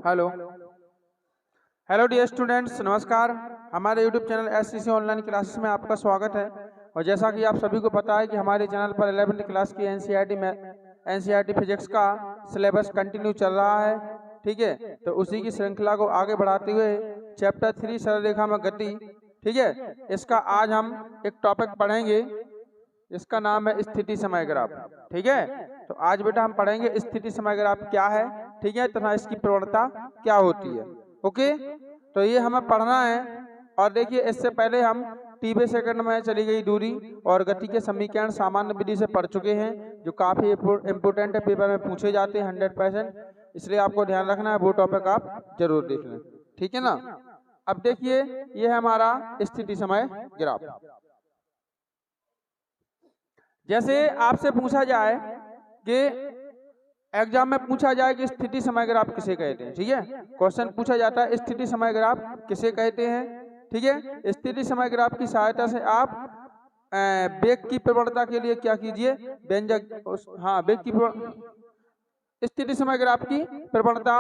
Hello hello dear students, नमस्कार। हमारे YouTube channel SCC online classes में आपका स्वागत है। और जैसा कि आप सभी को पता है कि हमारे चैनल पर 11वीं क्लास की एनसीईआरटी फिजिक्स का सिलेबस कंटिन्यू चल रहा है। ठीक है, तो उसी की श्रृंखला को आगे बढ़ाते हुए चैप्टर 3 सरल रेखा में गति, ठीक है, इसका आज हम एक टॉपिक पढ़ेंगे। इसका नाम है स्थिति समय ग्राफ। ठीक है, तो आज बेटा हम पढ़ेंगे स्थिति समय ग्राफ क्या है, ठीक है, तथा इसकी प्रवणता क्या होती है। ओके, तो ये हमें पढ़ना है। और देखिए, इससे पहले हम टी/s सेकंड में चली गई दूरी और गति के समीकरण सामान्य विधि से पढ़ चुके हैं, जो काफी इम्पोर्टेंट है, पेपर में पूछे जाते हैं 100%। इसलिए आपको ध्यान रखना है, वो टॉपिक आप जरूर देख लें। ठीक है ना। अब देखिए, ये है हमारा स्थिति समय ग्राफ। जैसे आपसे पूछा जाए कि एग्जाम में पूछा जाए कि स्थिति समय ग्राफ किसे कहते हैं, ठीक है, क्वेश्चन पूछा जाता है स्थिति समय ग्राफ किसे कहते हैं। ठीक है, स्थिति समय ग्राफ की सहायता से आप वेग की प्रवणता के लिए क्या कीजिए, व्यंजक, हाँ, वेग की स्थिति समय ग्राफ की प्रवणता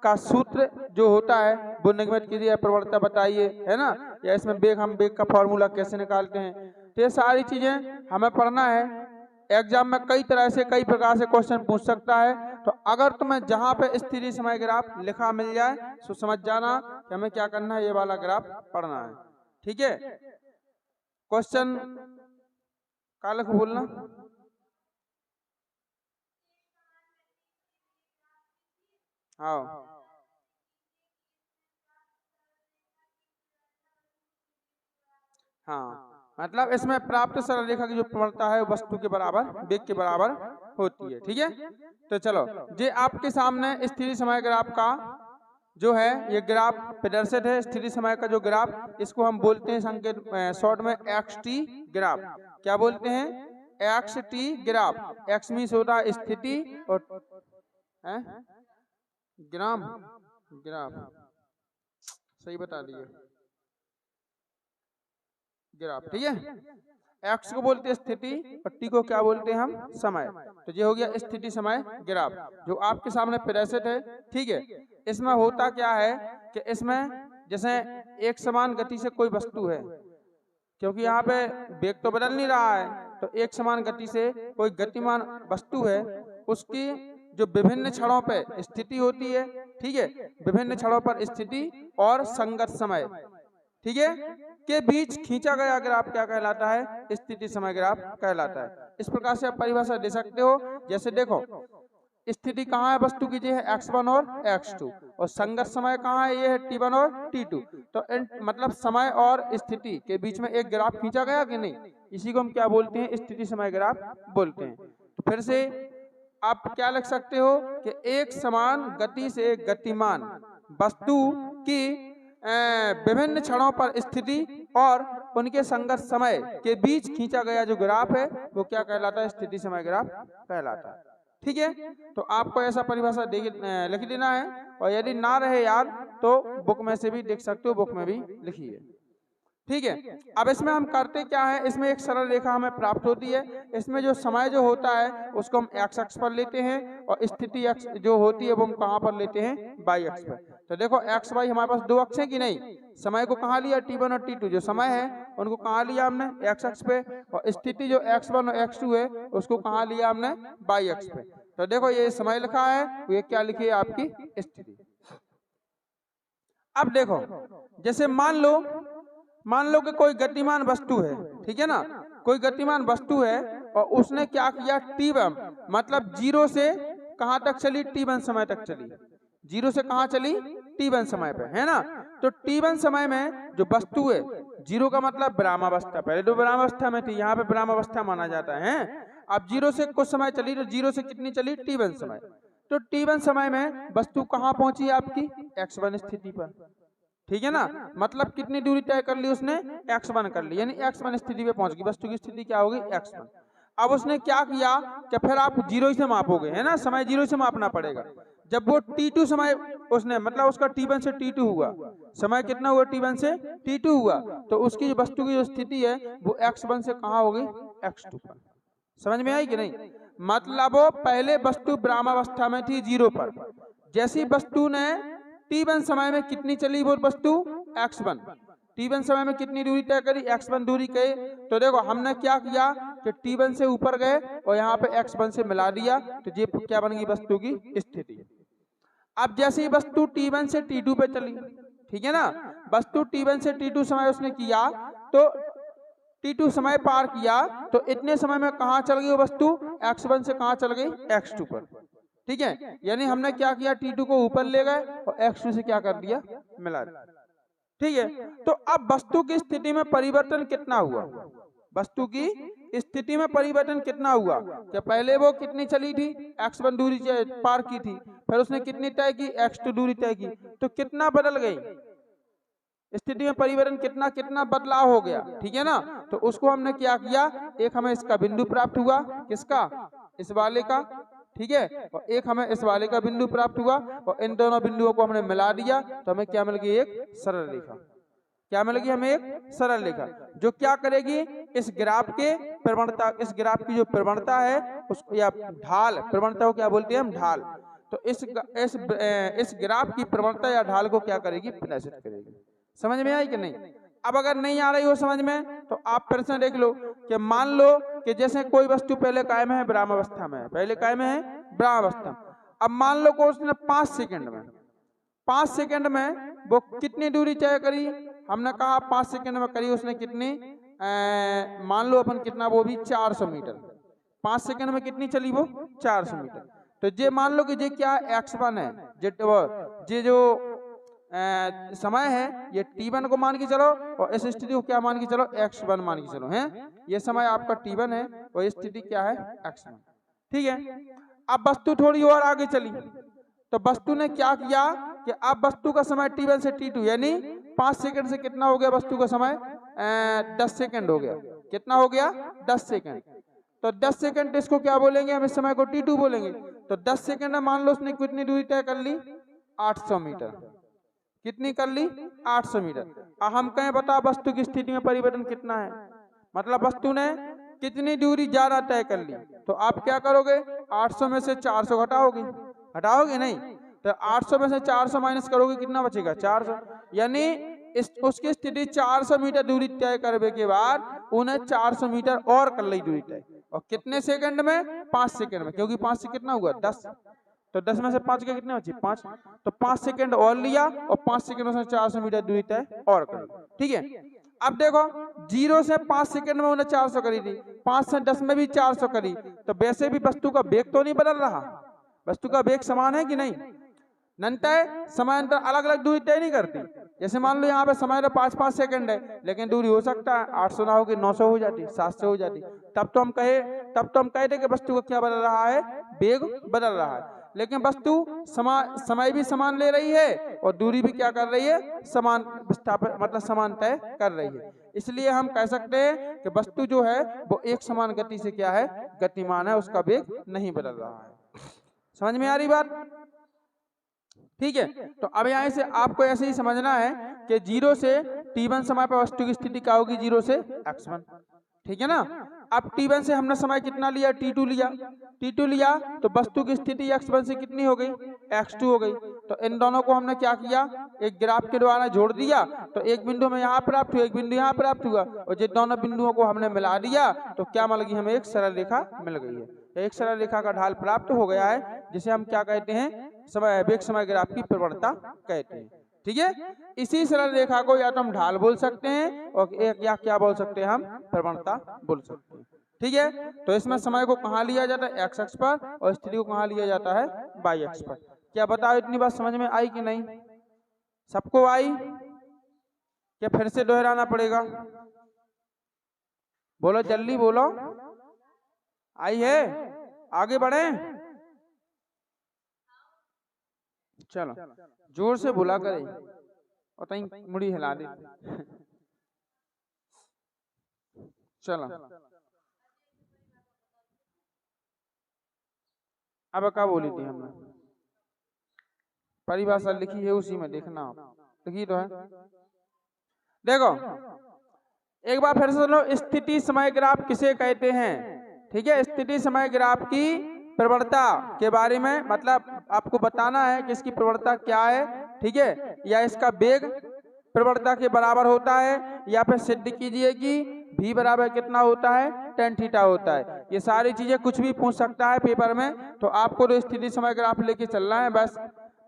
का सूत्र जो होता है वो निगमित कीजिए, प्रवणता बताइए, है ना, या इसमें हम वेग का फॉर्मूला कैसे निकालते हैं। तो ये सारी चीजें हमें पढ़ना है। एग्जाम में कई तरह से कई प्रकार से क्वेश्चन पूछ सकता है। तो अगर तुम्हें जहां पे स्थिति समय ग्राफ लिखा मिल जाए तो समझ जाना कि हमें क्या करना है, ये वाला ग्राफ पढ़ना है। ठीक है, क्वेश्चन का लिखो, बोलना। हाँ, मतलब इसमें प्राप्त सरल रेखा की जो प्रवणता है वस्तु के बराबर, वेग के बराबर होती है। ठीक है, तो चलो, ये आपके सामने स्थिति समय ग्राफ का जो है ये ग्राफ प्रदर्शित है। स्थिति समय का जो ग्राफ, इसको हम बोलते हैं संकेत शॉर्ट में XT ग्राफ। क्या बोलते हैं? XT graph. एक्स मीन्स होता है स्थिति और ग्राम ग्राफ, सही बता दिए, ग्राफ। ठीक है, एक्स को बोलते हैं स्थिति और टी को क्या बोलते हैं हम, समय। तो ये हो गया स्थिति समय ग्राफ जो आपके सामने प्रदर्शित है। ठीक है, इसमें होता क्या है कि इसमें जैसे एक समान गति से कोई वस्तु है, क्योंकि यहाँ पे वेग तो बदल नहीं रहा है, तो एक समान गति से कोई गतिमान वस्तु है, उसकी जो विभिन्न क्षणों पे स्थिति होती है, ठीक है, विभिन्न क्षणों पर स्थिति और संगत समय, ठीक है, के बीच खींचा गया ग्राफ क्या कहलाता है, स्थिति समय ग्राफ कहलाता है। इस प्रकार से आप परिभाषा दे सकते हो। जैसे देखो, स्थिति कहाँ है वस्तु की, ये है x1 और x2, और संगत समय कहाँ है, ये है t1 और t2। तो मतलब समय और स्थिति के बीच में एक ग्राफ खींचा गया कि नहीं, इसी को हम क्या बोलते हैं, स्थिति समय ग्राफ बोलते हैं। तो फिर से आप क्या लिख सकते हो कि एक समान गति से गतिमान वस्तु की विभिन्न क्षणों पर स्थिति और उनके संगत समय के बीच खींचा गया जो ग्राफ है वो क्या कहलाता है, स्थिति समय ग्राफ कहलाता है। ठीक है, तो आपको ऐसा परिभाषा लिख देना है, और यदि ना रहे याद तो बुक में से भी देख सकते हो, बुक में भी लिखिए। ठीक है, अब इसमें हम करते क्या है, इसमें एक सरल रेखा हमें प्राप्त होती है। इसमें जो समय जो होता है उसको हम x अक्ष पर लेते हैं, और स्थिति अक्ष जो होती है वो हम कहाँ पर लेते हैं, y अक्ष पर। तो देखो x y हमारे पास दो अक्ष है कि नहीं, समय को कहाँ लिया, t1 और t2 जो समय है उनको कहाँ लिया हमने, x अक्ष पे, और स्थिति जो x1 और x2 है उसको कहाँ लिया हमने, y अक्ष पे। तो देखो ये समय लिखा है, ये क्या लिखी है आपकी स्थिति। अब देखो, जैसे मान लो कि कोई गतिमान वस्तु है, ठीक है ना, कोई गतिमान वस्तु है और उसने क्या किया, t1 मतलब 0 से कहां तक चली, t1 समय तक चली, 0 से कहां चली, t1 समय पे, है ना। तो t1 समय में जो वस्तु है, 0 का मतलब विरामावस्था, पहले तो विरामावस्था में थी, यहाँ पे विरामावस्था माना जाता है। अब 0 से कुछ समय चली, तो 0 से कितनी चली, t1 समय। तो t1 समय में वस्तु कहां पहुंची आपकी, x1 स्थिति पर, ठीक है ना, मतलब कितनी दूरी तय कर ली उसने, x1 कर ली, यानी x1 स्थिति पे पहुंच गई, वस्तु की स्थिति क्या होगी, x1। अब उसने क्या किया कि फिर आप 0 से मापोगे, है ना, समय 0 से मापना पड़ेगा। जब वो t2 समय उसने, मतलब उसका t1 से t2 हुआ, समय कितना हुआ, t1 से t2 हुआ, तो उसकी जो वस्तु की जो स्थिति है वो x1 से कहाँ हो गई, x2 पर। समझ में आई कि नहीं, मतलब वो पहले वस्तु विरामावस्था में थी 0 पर, जैसी वस्तु ने t1 समय में कितनी चली वो वस्तु x1, t1 समय में कितनी दूरी तय करी x1 दूरी गए। तो देखो हमने क्या किया कि t1 से ऊपर गए और यहाँ पे x1 से मिला दिया, तो ये क्या बन गई वस्तु की स्थिति। अब जैसे ही वस्तु t1 से t2 पे चली, ठीक है ना, वस्तु t1 से t2 समय उसने किया, तो t2 समय पार किया, तो इतने समय में कहाँ चल गई वो वस्तु x1 से कहाँ चल गई x2 पर, ठीक है। यानी हमने क्या किया t2 को ऊपर ले गए और x2 से क्या कर दिया मिला दिया, ठीक है। तो अब वस्तु की स्थिति में परिवर्तन कितना हुआ, वस्तु की स्थिति में परिवर्तन कितना हुआ कि पहले वो कितनी चली थी x1 दूरी पार की थी, फिर उसने कितनी तय की x2 दूरी तय की, तो कितना बदल गई स्थिति में परिवर्तन, कितना कितना बदलाव हो गया, ठीक है ना। तो उसको हमने क्या किया, एक हमें इसका बिंदु प्राप्त हुआ, किसका, इस वाले का, ठीक है, और एक हमें इस वाले का बिंदु प्राप्त हुआ, और इन दोनों बिंदुओं को हमने मिला दिया, तो हमें क्या मिल गई एक सरल रेखा। क्या मिलेगी हमें एक सरल रेखा, जो क्या करेगी इस ग्राफ के प्रवणता, इस ग्राफ की जो प्रवणता है उसको, या ढाल, प्रवणता को क्या बोलते हैं हम ढाल, तो इस ग्राफ की प्रवणता या ढाल को क्या करेगी प्रदर्शित करेगी। समझ में आई कि नहीं। अब अगर नहीं आ रही हो समझ में, तो आप प्रश्न देख लो कि मान लो कि जैसे कोई वस्तु पहले कायम है ब्रह्मावस्था में, पहले कायम है ब्रह्मावस्था, अब मान लो को उसने 5 सेकंड में वो कितनी दूरी तय करी, हमने कहा 5 सेकंड में करी उसने कितनी, मान लो अपन कितना, वो भी 400 मीटर, 5 सेकंड में कितनी चली वो 400 मीटर। तो ये मान लो कि ये क्या x1 है, ये जो समय है ये t1 को मान के चलो, और इस स्थिति को क्या मान के चलो x1 मान के चलो, है ये समय आपका t1 है और स्थिति क्या है x1, ठीक है। अब वस्तु थोड़ी और आगे चली, तो वस्तु ने क्या किया कि अब वस्तु का समय t1 से t2 यानी 5 सेकंड से कितना हो गया वस्तु का समय 10 सेकंड हो गया, कितना हो गया 10 सेकंड। तो 10 सेकंड इसको क्या बोलेंगे हम, इस समय को t2 बोलेंगे। तो 10 सेकंड में मान लो उसने कितनी दूरी तय कर ली 800 मीटर, कितनी कर ली 800 मीटर। हम कहें बता वस्तु की स्थिति में परिवर्तन कितना है, मतलब वस्तु ने कितनी दूरी ज्यादा तय कर ली, तो आप क्या करोगे 800 में से 400 हटाओगे नहीं, तो 800 में से 400 माइनस करोगे कितना बचेगा 400, यानी उसकी स्थिति 400 मीटर दूरी तय करने के बाद उन्हें 400 मीटर और कर ली दूरी तय, और कितने सेकंड में 5 सेकंड में, क्योंकि 5 से कितना हुआ 10, तो 10 में से 5 के कितने बचे 5, तो 5 सेकंड और लिया और 5 सेकंड में 400 मीटर दूरी तय और कर, ठीक है। अब देखो 0 से 5 सेकंड में उन्हें 400 करी थी, 5 से 10 में भी 400 करी, तो वैसे भी वस्तु का वेग तो नहीं बदल रहा, वस्तु का वेग समान है कि नहीं, नंतर समांतर अलग अलग दूरी तय नहीं करती। जैसे मान लो यहाँ पे समय तो 5-5 सेकंड है, लेकिन दूरी हो सकता है 800 ना होगी 900 हो जाती, 700 हो जाती, तब तो हम कहते कि वस्तु का क्या बदल रहा है, वेग बदल रहा है। लेकिन वस्तु समय भी समान ले रही है और दूरी भी क्या कर रही है समान विस्थापन, मतलब समान तय कर रही है। इसलिए हम कह सकते हैं कि वस्तु जो है वो एक समान गति से क्या है गतिमान है, उसका वेग नहीं बदल रहा है। समझ में आ रही बात, ठीक है। तो अब यहाँ से आपको ऐसे ही समझना है कि 0 से t1 समय पर वस्तु की स्थिति क्या होगी 0 से x1, ठीक है ना। अब t1 से हमने समय कितना लिया t2 लिया, तो वस्तु की स्थिति x1 से कितनी हो गई x2 हो गई। तो इन दोनों को हमने क्या किया एक ग्राफ के द्वारा जोड़ दिया, तो एक बिंदु में यहाँ प्राप्त हुआ, एक बिंदु यहाँ प्राप्त हुआ, और जिन दोनों बिंदुओं को हमने मिला दिया तो क्या मिल गई हमें एक सरल रेखा मिल गई है। एक सरल रेखा का ढाल प्राप्त हो गया है, जिसे हम क्या कहते हैं वेग समय ग्राफ की प्रवणता कहते हैं, ठीक है। इसी सरल रेखा को या तो हम ढाल बोल सकते हैं और एक या क्या बोल सकते हैं हम प्रवणता बोल सकते हैं, ठीक है। तो इसमें समय को कहाँ लिया जाता है x अक्ष पर और स्थिति को कहाँ लिया जाता है y अक्ष पर। क्या बताओ इतनी बात समझ में आई कि नहीं, सबको आई क्या फिर से दोहराना पड़ेगा, बोलो जल्दी बोलो, आई है, आगे बढ़े, चलो जोर से बोला करे और तई मुड़ी हिला दे। चलो अब क्या बोली थी हमने, परिभाषा लिखी है उसी में देखना, लिखी तो है। देखो एक बार फिर से सुनो, स्थिति समय ग्राफ किसे कहते हैं, ठीक है। स्थिति समय ग्राफ की प्रवणता के बारे में मतलब आपको बताना है कि इसकी प्रवणता क्या है, ठीक है, या इसका वेग प्रवणता के बराबर होता है, या फिर सिद्ध कीजिए कि v बराबर कितना होता है, tan थीटा होता है। ये सारी चीजें कुछ भी पूछ सकता है पेपर में, तो आपको तो स्थिति समय ग्राफ लेके चलना है बस।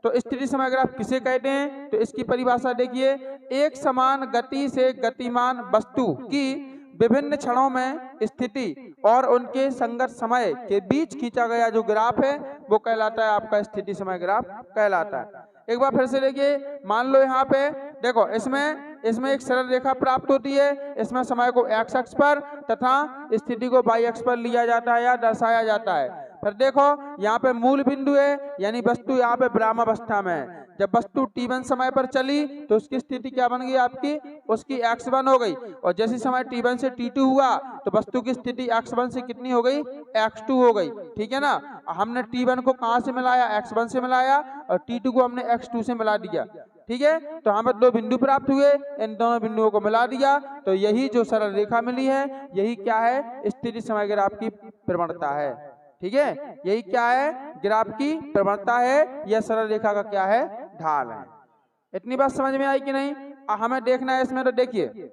तो स्थिति समय ग्राफ किसे कहते हैं, तो इसकी परिभाषा देखिए, एक समान गति से गतिमान वस्तु की विभिन्न क्षणों में स्थिति और उनके संगत समय के बीच खींचा गया जो ग्राफ है वो कहलाता है आपका स्थिति समय ग्राफ कहलाता है। एक बार फिर से देखिए, मान लो यहाँ पे देखो, इसमें एक सरल रेखा प्राप्त होती है, इसमें समय को x अक्ष पर तथा स्थिति को y अक्ष पर लिया जाता है या दर्शाया जाता है। फिर देखो यहाँ पे मूल बिंदु है, यानी वस्तु यहाँ पे विरामावस्था में है। जब वस्तु t1 समय पर चली तो उसकी स्थिति क्या बन गई आपकी, उसकी x1 हो गई, और जैसे समय t1 से t2 हुआ तो वस्तु की स्थिति x1 से कितनी हो गई, x2 हो गई। ठीक है ना, हमने t1 को कहाँ से मिलाया, x1 से मिलाया, और t2 को हमने x2 से मिला दिया। ठीक है, तो हमें दो बिंदु प्राप्त हुए, इन दोनों बिंदुओं को मिला दिया, तो यही जो सरल रेखा मिली है यही क्या है, स्थिति समय ग्राफ की प्रवणता है। ठीक है, यही क्या है, ग्राफ की प्रवणता है, यह सरल रेखा का क्या है, ढाल है। इतनी बात समझ में आई कि नहीं। हमें देखना है इसमें, तो देखिए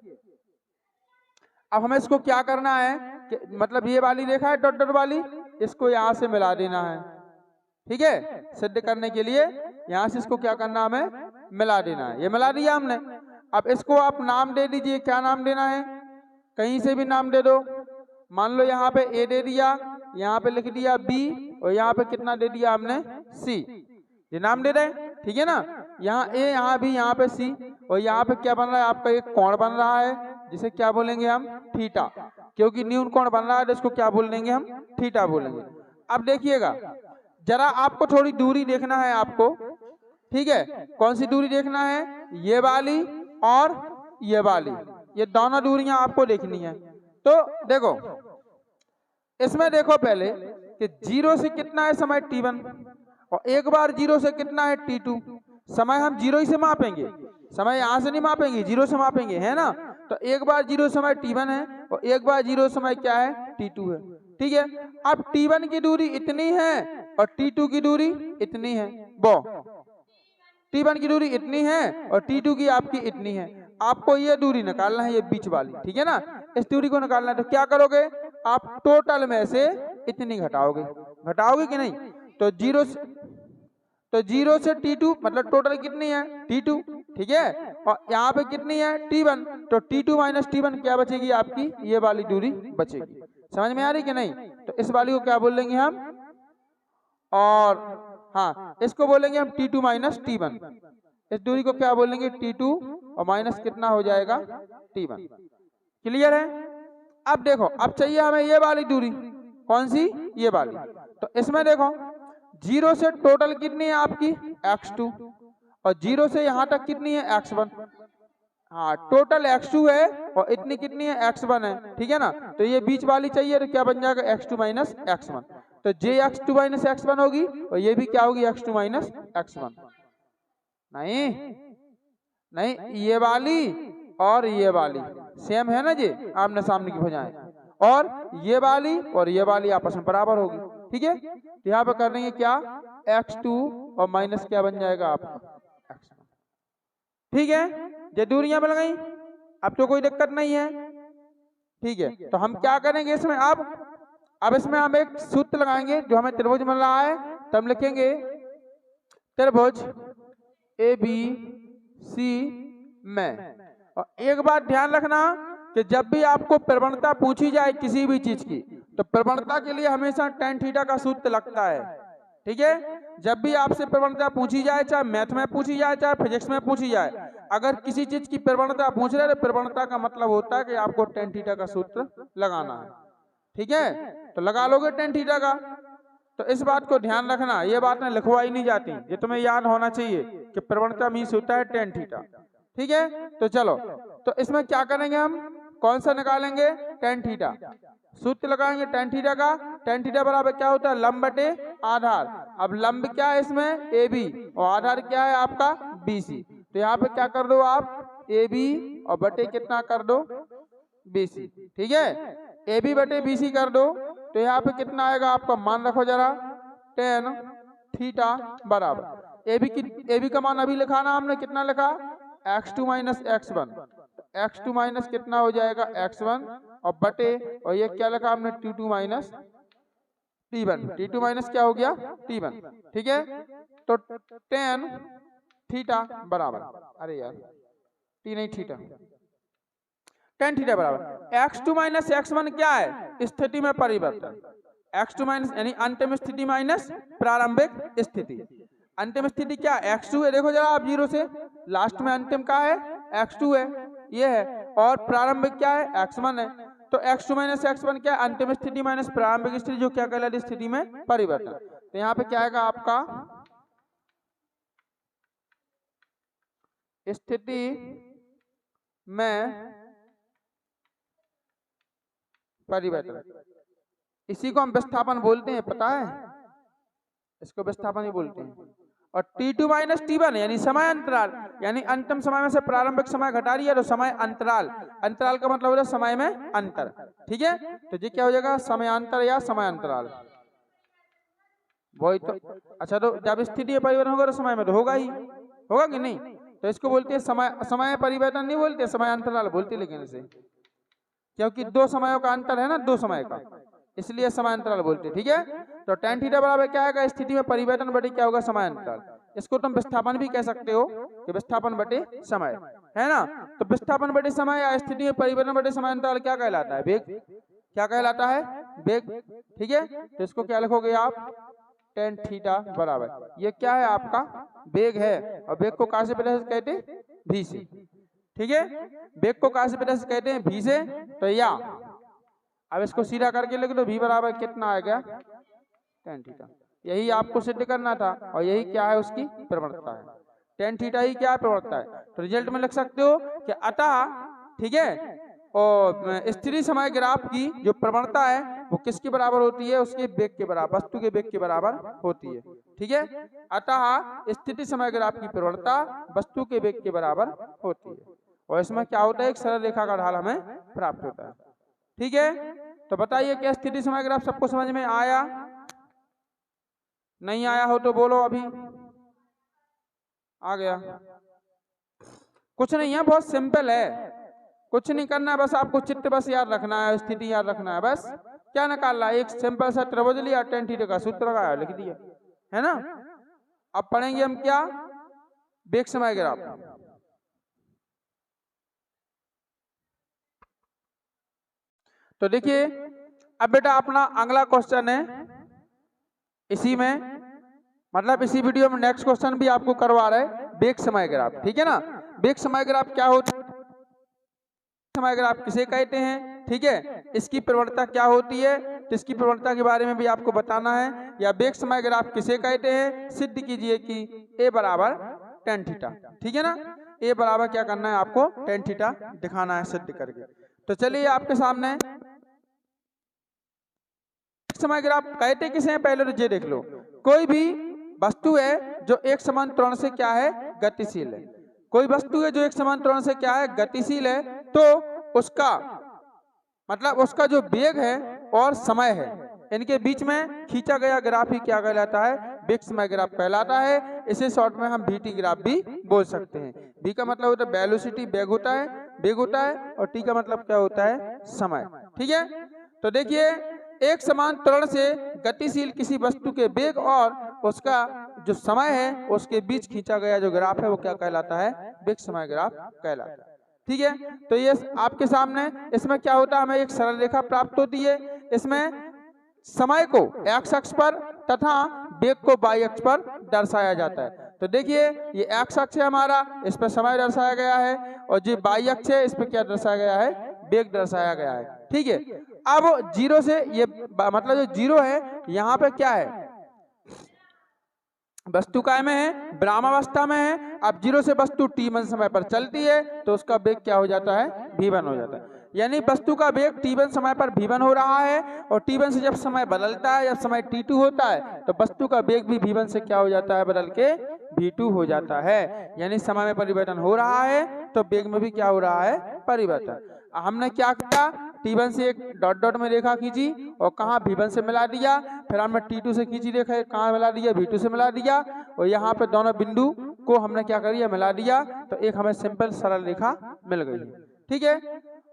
अब हमें इसको क्या करना है कि मतलब ये वाली रेखा है डॉट डॉट वाली, इसको यहाँ से मिला देना है। ठीक है, सिद्ध करने के लिए यहाँ से इसको क्या करना, हमें मिला देना है। ये मिला दिया हमने। अब इसको आप नाम दे दीजिए, क्या नाम देना है, कहीं से भी नाम दे दो। मान लो यहाँ पे ए दे दिया, यहाँ पे लिख दिया बी, और यहाँ पे कितना दे दिया हमने, सी। ये नाम दे दें, ठीक है ना। यहाँ ए, यहाँ भी, यहाँ पे सी, और यहाँ पे क्या बन रहा है आपका, एक कोण बन रहा है जिसे क्या बोलेंगे हम, थीटा, क्योंकि न्यून कोण बन रहा है तो इसको क्या बोल देंगे हम, थीटा बोलेंगे। अब देखिएगा जरा, आपको थोड़ी दूरी देखना है आपको। ठीक है, कौन सी दूरी देखना है, ये वाली और ये वाली, ये दोनों दूरियां आपको देखनी है। तो देखो इसमें देखो पहले कि 0 से कितना है समय t1, और एक बार 0 से कितना है t2। समय हम 0 ही से मापेंगे, समय यहाँ से नहीं मापेंगे, 0 से मापेंगे, है ना। तो एक बार 0 समय t1 है और एक बार 0 समय क्या है, t2 है। ठीक है, अब t1 की दूरी इतनी है और t2 की दूरी इतनी है, वो t1 की दूरी इतनी है और t2 की आपकी इतनी है। आपको ये दूरी निकालना है, ये बीच वाली, ठीक है ना। इस दूरी को निकालना है तो क्या करोगे आप, टोटल में से इतनी घटाओगे, घटाओगे कि नहीं। तो 0 से t2 मतलब टोटल कितनी है, t2, ठीक है, और यहाँ पे कितनी है, t1, तो t2 माइनस t1 क्या बचेगी आपकी, ये वाली दूरी बचेगी। समझ में आ रही कि नहीं। तो इस वाली को क्या बोल लेंगे हम, और हाँ इसको बोलेंगे हम t2 माइनस t1। इस दूरी को क्या बोलेंगे, t2, और माइनस कितना हो जाएगा, t1। क्लियर है। अब देखो, अब चाहिए हमें ये वाली दूरी, कौन सी, ये वाली। तो इसमें देखो 0 से टोटल कितनी है आपकी, x2, और 0 से यहाँ तक कितनी है, x1। हाँ, टोटल x2 है और इतनी कितनी है, x1 है, ठीक है ना। तो ये बीच वाली चाहिए, तो क्या बन जाएगा, x2 माइनस x1। तो जे x2 माइनस x1 होगी, और ये भी क्या होगी, x2 माइनस x1। नहीं, ये वाली और ये वाली सेम है ना जी, आमने सामने की भुजाएं, और ये वाली आपस में बराबर होगी। ठीक है, तो यहाँ पे कर देंगे क्या, x2 और माइनस क्या बन जाएगा आपका, x1। ठीक है, ये दूरियां मिल गई, अब तो कोई दिक्कत नहीं है। ठीक है, तो हम क्या करेंगे इसमें, अब इसमें हम एक सूत्र लगाएंगे जो हमें त्रिभुज मिल रहा है। तो हम लिखेंगे त्रिभुज ABC में। और एक बात ध्यान रखना कि जब भी आपको प्रवणता पूछी जाए किसी भी चीज की, तो प्रवणता के लिए हमेशा tan थीटा का सूत्र लगता है। ठीक है, जब भी आपसे प्रवणता पूछी जाए, चाहे मैथ में पूछी जाए चाहे फिजिक्स में पूछी जाए, अगर किसी चीज की प्रवणता पूछ रहे, तो प्रवणता का मतलब होता है कि आपको tan थीटा का सूत्र लगाना है। ठीक है, तो लगा लोगे tan थीटा का। तो इस बात को ध्यान रखना, ये बात में लिखवाई नहीं जाती, ये तुम्हें याद होना चाहिए कि प्रवणता मीन्स होता है tan थीटा। ठीक है, तो चलो, तो इसमें क्या करेंगे हम, कौन सा निकालेंगे, tan थीटा। सूत्र लगाएंगे tan थीटा का। tan थीटा बराबर क्या होता है, लंब बटे आधार। अब लंब क्या है इसमें, AB, और आधार क्या है आपका, BC। तो यहाँ पे क्या कर दो आप, AB और बटे कितना कर दो, BC। ठीक है, AB बटे BC कर दो, तो यहाँ पे कितना आएगा आपका, मान रखो जरा, tan थीटा बराबर, ए बी का मान अभी लिखा ना हमने, कितना लिखा, x2 minus x1, x2 minus कितना हो जाएगा x1 और बटे, और ये क्या लिखा हमने t2 minus t1, t2 minus क्या हो गया t1, ठीक है। तो tan थीटा बराबर, अरे यार t नहीं थीटा, tan थीटा बराबर x2 माइनस x1 क्या है, स्थिति में परिवर्तन, x2 माइनस यानी अंतिम स्थिति माइनस प्रारंभिक स्थिति। अंतिम स्थिति क्या है, x2 है, देखो जरा आप जीरो से, लास्ट में अंतिम क्या है x2 है, ये है, और प्रारंभिक क्या है x1 है। तो x2 माइनस x1 क्या है, अंतिम स्थिति माइनस प्रारंभिक स्थिति, जो क्या कहलाती है स्थिति में परिवर्तन। तो यहाँ पे क्या आएगा आपका स्थिति में परिवर्तन, इसी को हम विस्थापन बोलते हैं, पता है, इसको विस्थापन ही बोलते हैं। और t2 माइनस t1 यानी समय अंतराल, यानी अंतिम समय में से प्रारंभिक समय घटा रही है तो समय अंतराल, अंतराल का मतलब होता है समय में अंतर, ठीक है। तो ये क्या हो जाएगा, समयांतर या समय अंतराल, वही तो। अच्छा, तो जब स्थिति में परिवर्तन होगा तो समय में तो होगा ही, होगा कि नहीं, तो इसको बोलते हैं समय परिवर्तन नहीं बोलते, समय अंतराल बोलते, लेकिन इसे क्योंकि दो समयों का अंतर है ना, दो समय का, इसलिए समय अंतराल बोलते, ठीक है। तो tan थीटा बराबर क्या आएगा, स्थिति में परिवर्तन बटे क्या होगा, समय अंतराल। इसको तुम विस्थापन भी कह सकते हो कि विस्थापन बटे समय, है ना। तो विस्थापन बटे समय या स्थिति में परिवर्तन बटे समय अंतराल क्या कहलाता है, वेग, क्या कहलाता है, वेग, ठीक है। तो इसको क्या लिखोगे आप, tan थीटा बराबर, ये क्या है आपका वेग है, और वेग को कहां से कहते हैं, v से, ठीक है। वेग को कहां से कहते हैं, v से। तो या अब इसको सीधा करके लिख दो, v बराबर कितना आएगा tan थीटा, यही आपको सिद्ध करना था, और यही क्या है उसकी प्रवणता है, tan थीटा ही क्या है, प्रवणता है। तो रिजल्ट में लिख सकते हो कि अतः, ठीक है, और स्थिर समय ग्राफ की जो प्रवणता है वो किसके बराबर होती है, उसके वेग के बराबर, वस्तु के वेग के बराबर होती है, ठीक है। अतः स्थिति समय ग्राफ की प्रवणता वस्तु के वेग के बराबर होती है, और इसमें क्या होता है, एक सरल रेखा का ढाल हमें प्राप्त होता है, ठीक है। तो बताइए क्या स्थिति समय ग्राफ सबको समझ में आया, नहीं आया हो तो बोलो, अभी आ गया। कुछ नहीं है, बहुत सिंपल है, कुछ नहीं करना है, बस आपको चित्र बस याद रखना है, स्थिति याद रखना है, बस क्या निकालना है, एक सिंपल सा त्रिभुज लिया, tan थीटा का सूत्र लगाया, लिख दिया, है ना। अब पढ़ेंगे हम क्या, वेग समय ग्राफ। तो देखिए अब बेटा अपना अगला क्वेश्चन है, इसी में मतलब इसी वीडियो में नेक्स्ट क्वेश्चन भी आपको करवा रहे हैं, वेग समय ग्राफ, ठीक है ना। वेग समय ग्राफ क्या होता है, समय ग्राफ किसे कहते हैं, ठीक है, इसकी प्रवणता क्या होती है, तो इसकी प्रवणता के बारे में भी आपको बताना है, या वेग समय ग्राफ किसे कहते हैं, सिद्ध कीजिए कि a बराबर tan थीटा, ठीक है ना। a बराबर क्या करना है, आपको tan थीटा दिखाना है सिद्ध करके। तो चलिए आपके सामने समय ग्राफ कहते किसे हैं, पहले तो ये देख लो, कोई भी वस्तु है जो एक समान त्वरण से क्या है, गतिशील है, कोई वस्तु है जो एक समान त्वरण से क्या है, गतिशील है, तो उसका मतलब उसका जो वेग है और समय है, इनके बीच में खींचा गया ग्राफ ही क्या कहलाता है, वेग समय ग्राफ कहलाता है। इसे शॉर्ट में हम वीटी ग्राफ भी बोल सकते हैं। वी का मतलब होता है वेलोसिटी, वेग होता है, और टी का मतलब क्या होता है, समय, ठीक है। तो देखिए एक समान त्वरण से गतिशील किसी वस्तु के वेग और उसका जो समय है उसके बीच खींचा गया जो ग्राफ है वो क्या कहलाता है, वेग समय ग्राफ कहलाता है, ठीक है। तो ये आपके सामने इसमें क्या होता है, हमें एक सरल रेखा प्राप्त होती है, इसमें समय को x अक्ष पर तथा वेग को y अक्ष पर दर्शाया जाता है। तो देखिए ये x अक्ष है हमारा, इस पर समय दर्शाया गया है, और जो y अक्ष है इस पर क्या दर्शाया गया है, वेग दर्शाया गया है, ठीक है। अब जीरो से ये मतलब जो जीरो है यहाँ पे क्या है, वस्तु काय में है, ब्रह्मावस्था में है। अब जीरो से वस्तु t1 समय पर चलती है तो उसका वेग क्या हो जाता है, v1 हो जाता है, यानी वस्तु का वेग t1 समय पर v1 हो रहा है, और t1 से जब समय बदलता है, जब समय t2 होता है तो वस्तु का वेग भी v1 से क्या हो जाता है, बदल के v2 हो जाता है, यानी समय में परिवर्तन हो रहा है तो वेग में भी क्या हो रहा है, परिवर्तन। हमने क्या किया, t1 से एक डॉट डॉट में रेखा खींची और कहा v1 से मिला दिया, फिर हमने T2 से खींची रेखा कहाँ मिला दिया, V2 से मिला दिया, और यहाँ पे दोनों बिंदु को हमने क्या करिए मिला दिया, तो एक हमें सिंपल सरल रेखा मिल गई है। ठीक है,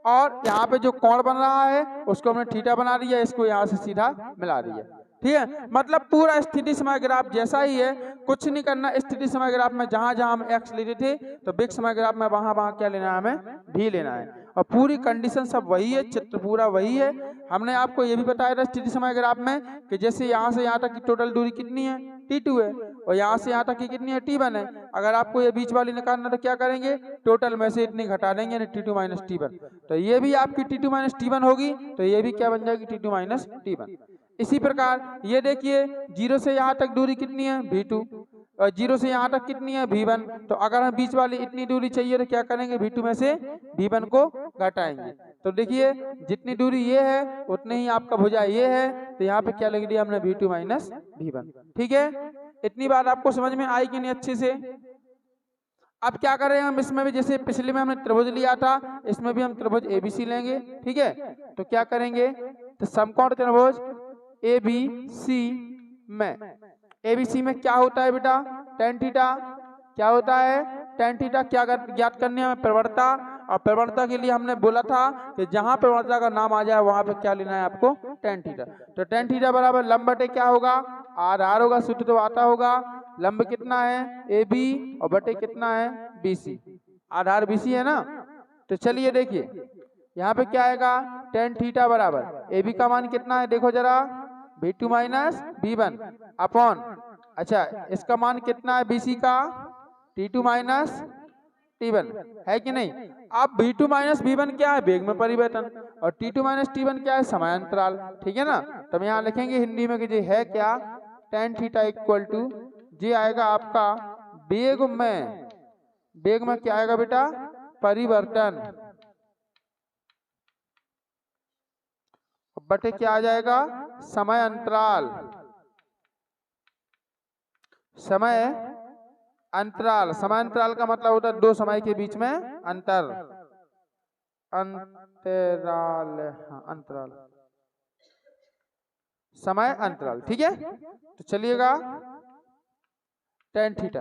और यहाँ पे जो कोण बन रहा है उसको हमने थीटा बना दिया, इसको यहाँ से सीधा मिला दिया। ठीक है, मतलब पूरा स्थिति समय ग्राफ जैसा ही है, कुछ नहीं करना। स्थिति समय ग्राफ में जहां जहां हम x लेते थे तो वेग समय ग्राफ में वहां वहां क्या लेना है, हमें भी लेना है, और पूरी कंडीशन सब वही है, चित्र पूरा वही है। हमने आपको ये भी बताया था स्थिति समय ग्राफ में कि जैसे यहाँ से यहाँ तक की टोटल दूरी कितनी है, T2 है, और यहाँ से यहाँ तक की कितनी है, T1 है। अगर आपको ये बीच वाली निकालना तो क्या करेंगे, टोटल में से इतनी घटा देंगे, T2 माइनस T1, तो ये भी आपकी T2 माइनस T1 होगी, तो ये भी क्या बन जाएगी, T2 माइनस T1। इसी प्रकार ये देखिए 0 से यहाँ तक दूरी कितनी है, V2, और 0 से यहाँ तक कितनी है, V1। तो अगर हम बीच वाली इतनी दूरी चाहिए तो क्या करेंगे, V2 में से V1 को घटाएंगे। तो देखिए जितनी दूरी ये है उतनी ही आपका भुजा ये है, तो यहाँ पे क्या लिख दिया हमने, V2 माइनस V1। ठीक है, इतनी बात आपको समझ में आई कि नहीं अच्छे से। अब क्या करें हम इसमें भी, जैसे पिछले में हमने त्रिभुज लिया था, इसमें भी हम त्रिभुज ABC लेंगे। ठीक है, तो क्या करेंगे, तो समकोण त्रिभुज ABC में, ABC में क्या होता है बेटा, tan थीटा। क्या होता है, tan थीटा। क्या ज्ञात करने हमें, प्रवणता, और प्रवणता के लिए हमने बोला था कि जहां प्रवणता का नाम आ जाए वहां पे क्या लेना है आपको, tan थीटा। तो tan थीटा बराबर लंब बटे क्या होगा, आर होगा, सूत्र तो आता होगा। लंब कितना है, AB, और बटे कितना है, BC, आधार BC है ना। तो चलिए देखिए यहाँ पे क्या आएगा, tan थीटा बराबर AB का मान कितना है, देखो जरा, V2 माइनस V1 अपॉन, अच्छा इसका मान कितना है BC का, T2 माइनस T1, है कि नहीं। अब V2 माइनस V1 क्या है, वेग में परिवर्तन, और T2 माइनस T1 क्या है, समांतराल। ठीक है ना, तो हम यहाँ लिखेंगे हिंदी में कि जी है क्या, tan थीटा इक्वल टू जी आएगा आपका वेग में क्या आएगा बेटा, परिवर्तन, बटे क्या आ जाएगा, समय अंतराल। समय अंतराल, समय अंतराल का मतलब होता है दो समय के बीच में अंतर, अंतराल, हाँ अंतराल, समय अंतराल। ठीक है, तो चलिएगा tan थीटा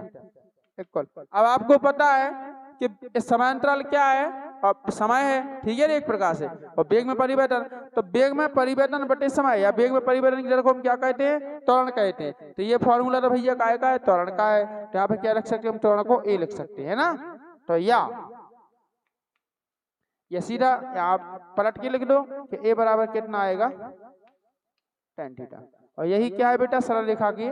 इक्वल, अब आपको पता है कि समय अंतराल क्या है, और समय है। ठीक है, एक प्रकार से, और वेग में परिवर्तन, तो वेग में परिवर्तन बटे समय, या वेग में परिवर्तन की दर को हम क्या कहते हैं, त्वरण कहते हैं। तो ये फॉर्मूला तो भैया काय का है, त्वरण का है। तो यहाँ पे क्या लिख सकते हैं हम, त्वरण को A लिख सकते हैं ना। तो या सीधा आप पलट के लिख दो कि A बराबर कितना आएगा, tan थीटा। और यही क्या है बेटा, सरल रेखा की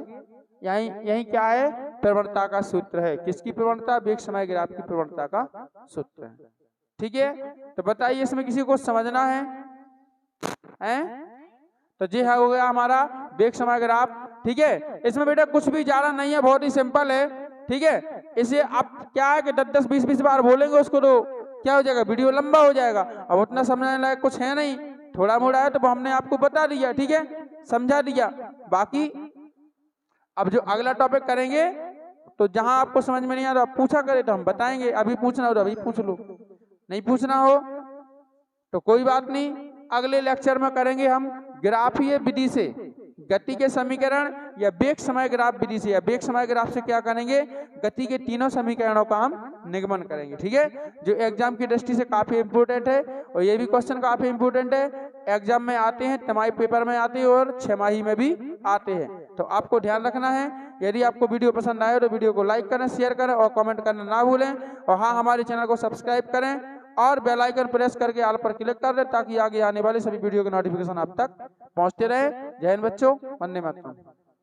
यही क्या है, प्रवणता का सूत्र है। किसकी प्रवणता, वेग समय ग्राफ की प्रवणता का सूत्र है। ठीक है, तो बताइए इसमें किसी को समझना है, तो जी हाँ, हो गया हमारा वेग समय ग्राफ। ठीक है, इसमें बेटा कुछ भी ज्यादा नहीं है, बहुत ही सिंपल है। ठीक है, इसे आप क्या है कि 10-10, 20-20 बार बोलेंगे उसको तो क्या हो जाएगा, वीडियो लंबा हो जाएगा। अब उतना समझने लायक कुछ है नहीं, थोड़ा मोड़ा है, तो हमने आपको बता दिया। ठीक है, समझा दिया। बाकी अब जो अगला टॉपिक करेंगे, तो जहां आपको समझ में नहीं आ रहा आप पूछा करे तो हम बताएंगे। अभी पूछना हो तो अभी पूछ लो, नहीं पूछना हो तो कोई बात नहीं, अगले लेक्चर में करेंगे हम ग्राफीय विधि से गति के समीकरण, या वेग समय ग्राफ विधि से, या वेग समय ग्राफ से क्या करेंगे, गति के तीनों समीकरणों का हम निगमन करेंगे। ठीक है, जो एग्जाम की दृष्टि से काफी इंपोर्टेंट है, और ये भी क्वेश्चन काफी इंपोर्टेंट है। एग्जाम में आते हैं, तिमाही पेपर में आते हैं, और छमाही में भी आते हैं, तो आपको ध्यान रखना है। यदि आपको वीडियो पसंद आए तो वीडियो को लाइक करें, शेयर करें, और कमेंट करना ना भूलें। और हाँ, हमारे चैनल को सब्सक्राइब करें, और बेल आइकन प्रेस करके ऑल पर क्लिक कर दें, ताकि आगे आने वाले सभी वीडियो के नोटिफिकेशन आप तक पहुंचते रहे। जय हिंद बच्चों, वंदे मातरम।